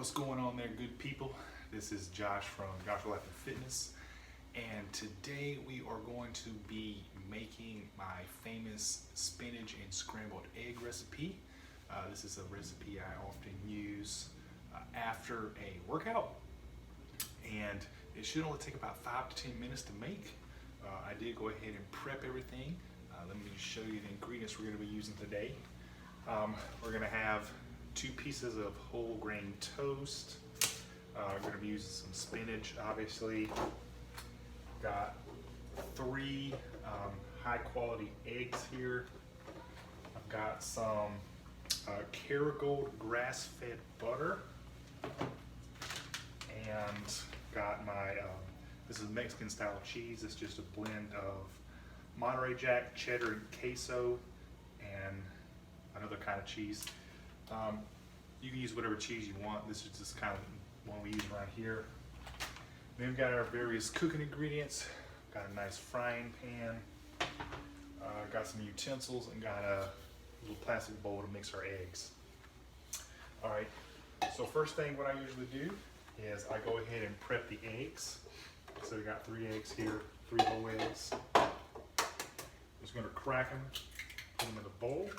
What's going on there, good people? This is Josh from Lappin Fitness, and today we are going to be making my famous spinach and scrambled egg recipe. This is a recipe I often use after a workout, and it should only take about 5 to 10 minutes to make. I did go ahead and prep everything. Let me just show you the ingredients we're going to be using today. We're going to have 2 pieces of whole grain toast. We're going to be using some spinach, obviously. Got 3 high quality eggs here. I've got some Kerrygold grass-fed butter, and got my this is Mexican style cheese. It's just a blend of Monterey Jack, cheddar, and queso, and another kind of cheese. You can use whatever cheese you want. This is just kind of one we use around here. Then we've got our various cooking ingredients. Got a nice frying pan. Got some utensils, and got a little plastic bowl to mix our eggs. All right, so first thing what I usually do is I go ahead and prep the eggs. So we got 3 eggs here, 3 whole eggs. Just gonna crack them, put them in a bowl.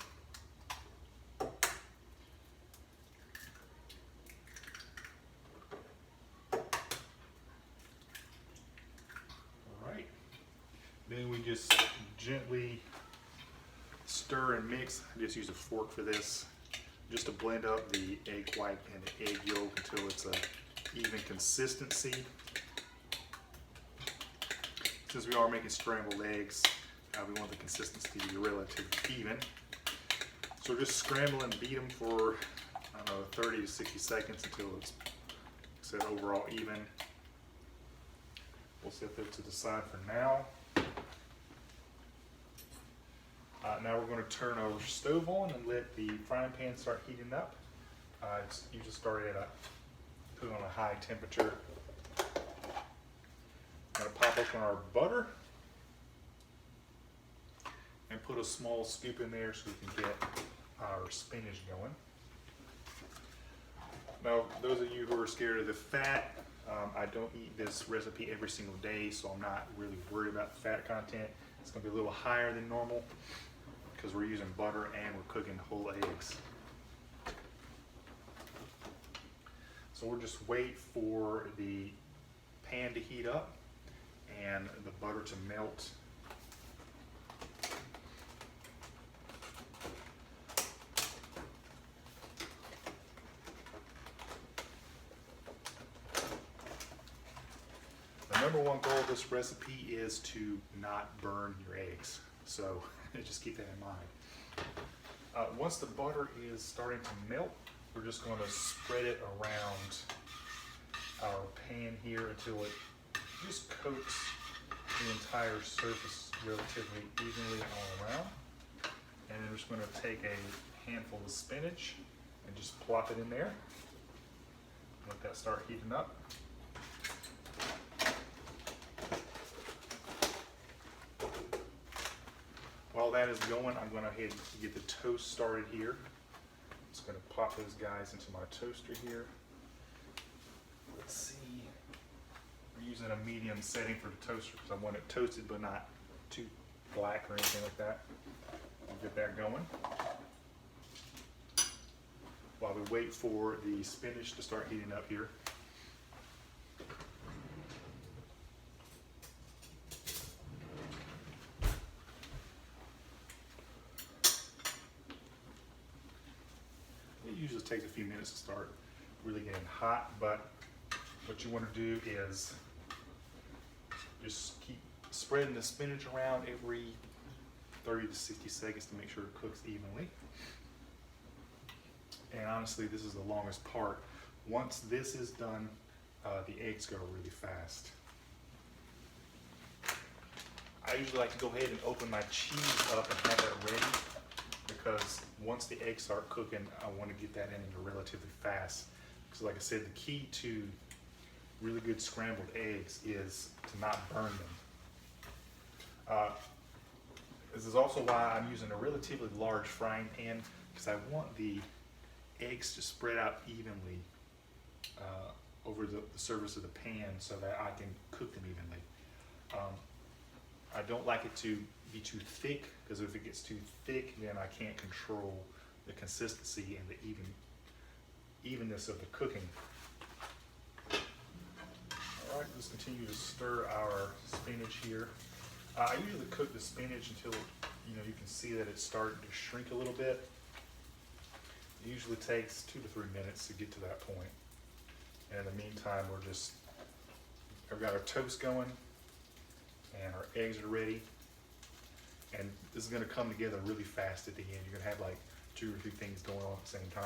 All right, then we just gently stir and mix. I just use a fork for this, just to blend up the egg white and the egg yolk until it's a even consistency. Since we are making scrambled eggs, we want the consistency to be relatively even. So just scramble and beat them for, I don't know, 30 to 60 seconds until it's, like I said, overall even. We'll set that to the side for now. Now we're going to turn our stove on and let the frying pan start heating up. You just start at put it on a high temperature. I'm going to pop open our butter and put a small scoop in there so we can get our spinach going. Now, those of you who are scared of the fat, I don't eat this recipe every single day, so I'm not really worried about the fat content. It's going to be a little higher than normal because we're using butter and we're cooking whole eggs. So we'll just wait for the pan to heat up and the butter to melt. The number one goal of this recipe is to not burn your eggs, so just keep that in mind. Once the butter is starting to melt, we're just going to spread it around our pan here until it just coats the entire surface relatively evenly all around. And then we're just going to take a handful of spinach and just plop it in there. Let that start heating up. While that is going, I'm going to head to get the toast started here. I'm just going to pop those guys into my toaster here. Let's see. We're using a medium setting for the toaster because I want it toasted but not too black or anything like that. We'll get that going while we wait for the spinach to start heating up here. It usually takes a few minutes to start really getting hot, but what you want to do is just keep spreading the spinach around every 30 to 60 seconds to make sure it cooks evenly. And honestly, this is the longest part. Once this is done, the eggs go really fast. I usually like to go ahead and open my cheese up and have that ready, because once the eggs start cooking, I want to get that in relatively fast. Because like I said, the key to really good scrambled eggs is to not burn them. This is also why I'm using a relatively large frying pan, because I want the eggs to spread out evenly over the surface of the pan so that I can cook them evenly. I don't like it to be too thick, because if it gets too thick, then I can't control the consistency and the evenness of the cooking. All right, let's continue to stir our spinach here. I usually cook the spinach until you can see that it's starting to shrink a little bit. It usually takes 2 to 3 minutes to get to that point. And in the meantime, I've got our toast going and our eggs are ready. And this is gonna come together really fast at the end. You're gonna have like 2 or 3 things going on at the same time.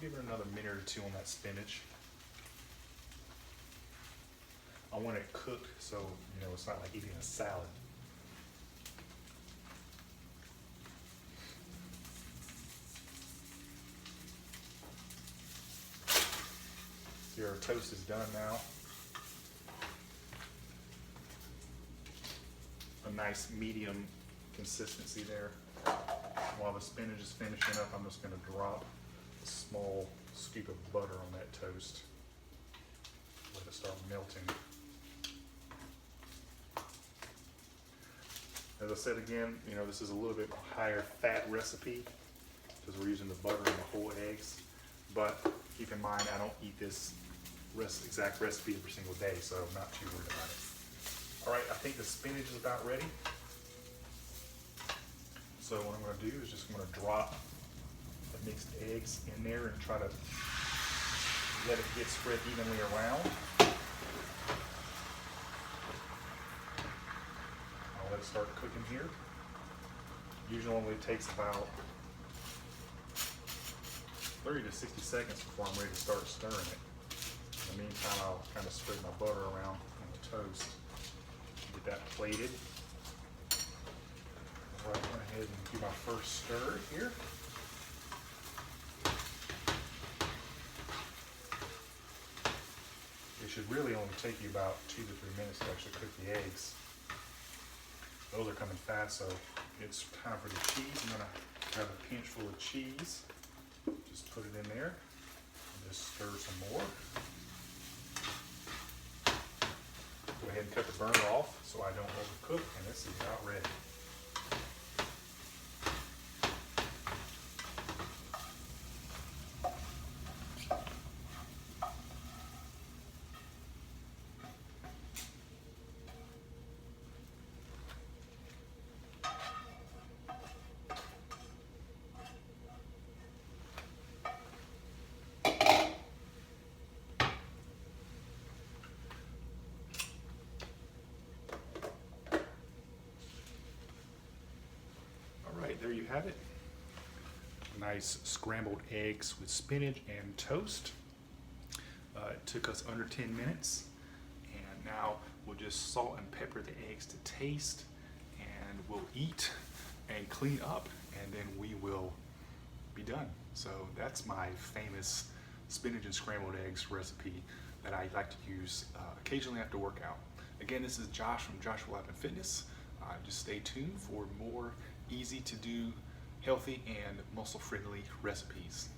Give it another minute or 2 on that spinach. I want it cooked so it's not like eating a salad. Here, our toast is done now. A nice medium consistency there. While the spinach is finishing up, I'm just going to drop a small scoop of butter on that toast. Let it start melting. As I said again, this is a little bit higher fat recipe because we're using the butter and the whole eggs. But keep in mind, I don't eat this exact recipe every single day, so I'm not too worried about it. All right, I think the spinach is about ready. So what I'm going to do is just drop the mixed eggs in there and try to let it get spread evenly around. I'll let it start cooking here. Usually only takes about 30 to 60 seconds before I'm ready to start stirring it. In the meantime, I'll kind of spread my butter around on the toast. Get that plated. All right, go ahead and do my first stir here. It should really only take you about 2 to 3 minutes to actually cook the eggs. Those are coming fast, so it's time for the cheese. I'm gonna grab a pinch full of cheese. Just put it in there and just stir some more. Go ahead and cut the burner off so I don't overcook, and this is about ready. There you have it. Nice scrambled eggs with spinach and toast. It took us under 10 minutes. And now we'll just salt and pepper the eggs to taste, and we'll eat and clean up, and then we will be done. So that's my famous spinach and scrambled eggs recipe that I like to use occasionally after workout. Again, this is Josh from Joshua Lappin Fitness. Just stay tuned for more easy to do, healthy and muscle friendly recipes.